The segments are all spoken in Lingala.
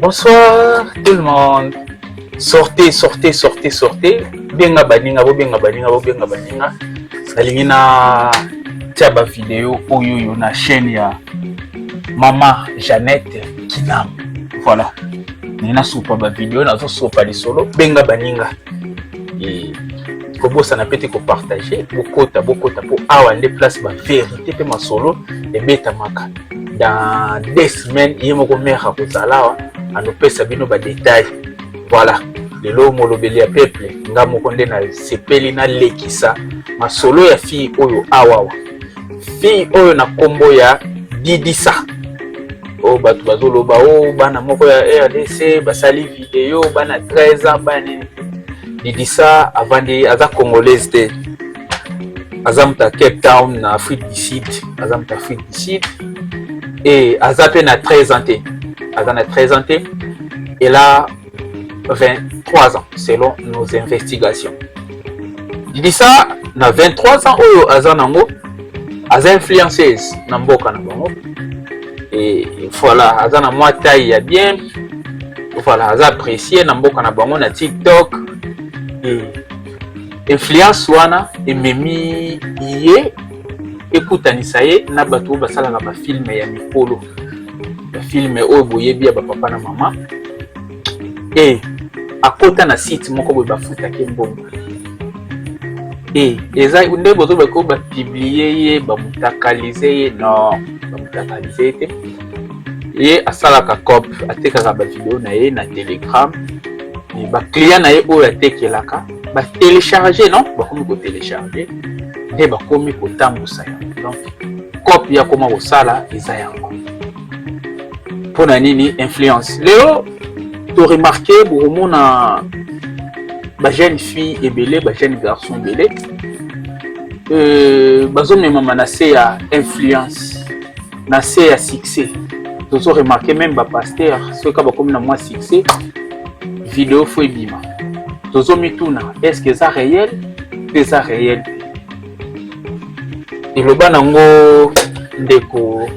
Bonsoir tout le monde. Sortez, sortez, sortez, sortez. Benga baninga, bo benga baninga, bo benga baninga. Nalingi na tia ba vidéo oyo na chaîne ya Maman Jeannette Kinam. Voilà. Nina sopa ba vidéo na zo sopa li solo benga baninga. Et kobo ça na pété ko partager, bokota pour awa les places ba vérité pe ma solo et beta maka. Dans 2 semaines, il y a un mère qui a pesa bino ba détail. Voilà. Le lo molobeli ya peuple nga mokonde na sepeli na lekisa ma solo ya fille oyo awawa. Fille oyo na kombo ya Didisa. O batu bazoloba o bana moko ya RDC basali vidéo bana 13 ans bana Didisa avandi aza congolaise te. Azamta Cape Town na Afrique du Sud, azamta Afrique du Sud. Et Azapé na 13 ans. Azana 13 ans. Et là 23 ans selon nos investigations. Il dit ça na 23 ans oyo azanango aza influenceuse na mboka na bango. Et voilà, azana moi taille ya bien. Voilà, aza apprécié na mboka na bango na TikTok. Et influence wana ememi ye ekutanisa ye na bato basalaka ba film ya mikolo. Ba film oyo boyebi ya ba papa na mama. Et akota na site moko boye bafuta ke mbongo. Et eza nde bozo bako ba publier ye ba mutakalize ye non, ba mutakalize te. Ye asalaka copie, atekaka ba vidéo na ye na Telegram. Et ba client na ye oyo atekelaka ba télécharger non, ba komi ko télécharger. Nde ba komi ko tambusa ya. Donc copie ya koma ko sala eza yango. Pona nini influence. Léo to remarqué beaucoup na ba jeune fille ebele, ba jeune garçon ebele. Bazo mema manase ya influence. Na se ya succès. Tozo remarqué même ba pasteur, ceux ka ba komi na moi succès. Vidéo fo ebima. Tozo mituna, est-ce que ça réel? C'est ça réel. Et le banango ndeko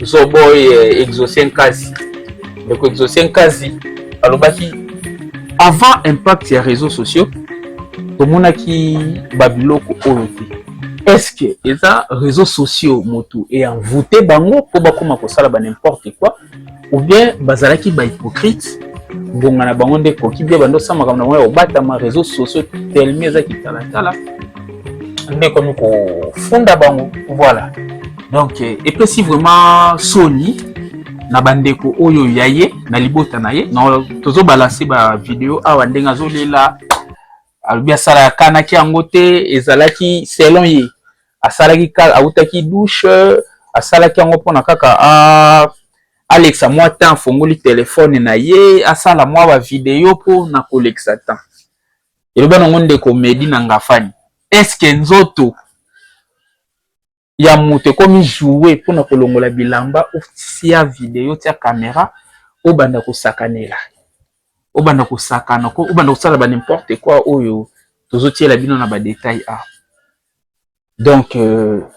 Zoboy exaucé quasi. Ndeko exaucé quasi. Alobaki avant impact ya réseaux sociaux, tomona ki babiloko olote. Est-ce que eza réseaux sociaux motu et envoûté bango po bakoma ko sala ba n'importe quoi ou bien bazalaki ba hypocrite? Bonga na bango ndeko ki bia bando sama kamna moyo obata ma réseaux sociaux tellement ezaki tala tala. Ndeko miko funda bango, voilà. Donc et puis si vraiment Sony na bandeko oyo yaye na libota na ye na tozo balancer ba vidéo awa ndenga zolela alubia sala kana ki angote ezalaki selon ye asalaki ka autaki douche asalaki yango pona kaka Alexa moi temps fongoli téléphone na ye asala moi ba vidéo po na kolexa temps et le banongo ndeko Medi na ngafani. Est-ce que nzoto ya moto komi jouer pour na kolongola bilamba ofisia vidéo tia caméra o banda ko sakanela o banda ko sakana ko o banda ko sala ba n'importe quoi oyo tozo tiela bino na ba détail a. Donc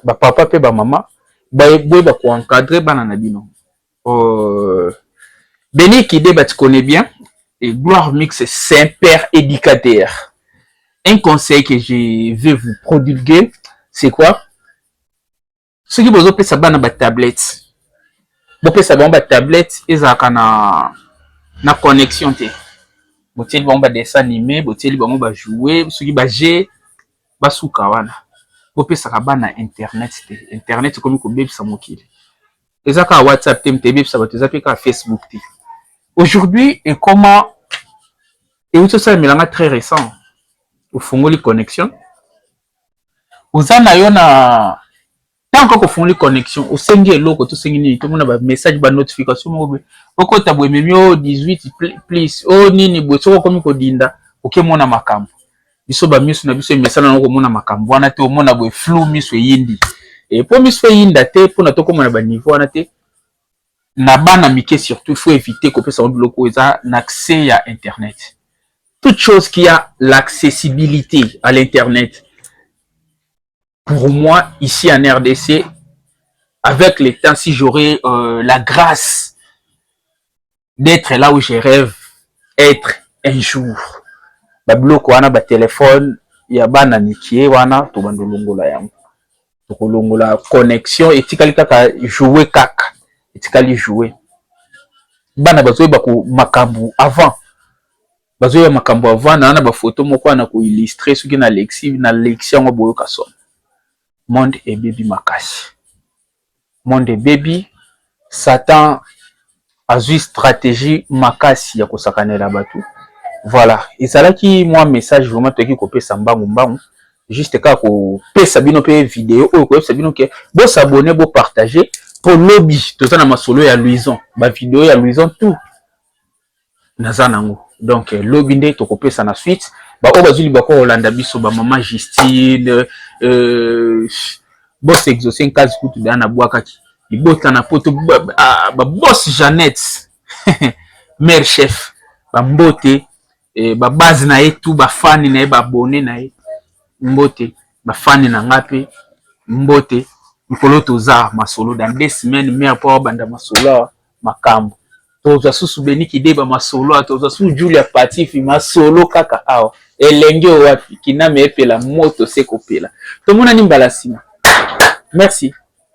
ba papa pe ba mama ba boy ba ko encadrer bana na bino. Béni qui débat tu connais bien et Gloire Mix c'est un père éducateur. Un conseil que je vais vous prodiguer, c'est quoi? Ce qui vous offre ça bana ba tablette. Vous pouvez savoir ba tablette ezaka na connexion te. Vous pouvez ba dessin animé, vous pouvez ba jouer, ce qui ba jeu ba suka wana. Vous pouvez savoir bana internet te. Internet comme ko bebisa mokili. Ezaka WhatsApp te mtebe ça ba te zapeka Facebook te. Aujourd'hui et comment et tout ça melanga très récent. Au fongoli connexion. Ozana yo na tant que fongoli connexion, au sengi eloko to sengi ni to mona ba message ba notification mo oko tabwe memio 18 please o nini bwe soko komi ko dinda oke mona makambo. Biso ba miso na biso message na ko mona makambo wana te o mona bwe flou miso yindi. Et pour miso yinda te pour na to ko mona ba niveau wana te na bana mike surtout il faut éviter ko pesa biloko eza na accès à internet. Toute chose qui a l'accessibilité à l'internet, pour moi, ici en RDC, avec le temps, si j'aurais la grâce d'être là où je rêve être un jour. Babiloko wana ba téléphone ya bana nikie wana to bandolongola yango. To kolongola connexion etikali kaka jouer kaka. Etikali jouer. Bana bazoye bako makambu avant. Bazoye makambu avant na ba photo moko na ko illustrer soki na lexi yango boyo kaso. Monde et baby makasi. Monde et baby Satan a eu stratégie makasi ya kosakanela batu. Voilà, et ça là qui moi message vraiment qui copie sambangu mbangu juste ka ko pesa bino pe vidéo ou ko pesa bino ke bo s'abonner bo partager pour lobby to ça na masolo ya Louison ba vidéo ya Louison tout nazanango donc lobby nde to copie ça na suite ba o bazuli ba ko Holanda biso ba maman Justine boss exaucer kazi kutu dana bwakaki libota na poto ba boss Jeannette mère chef ba mbote ba base na yetu ba fani na ye ba abonné na ye mbote ba fani na ngape mbote mikolo toza masolo dans 2 semaines mais pour banda masolo makambo toza susu beni kideba masolo toza su Julia Patifi masolo kaka awa elenge wapi kina mepela moto sekopela to mona ni mbala sima merci.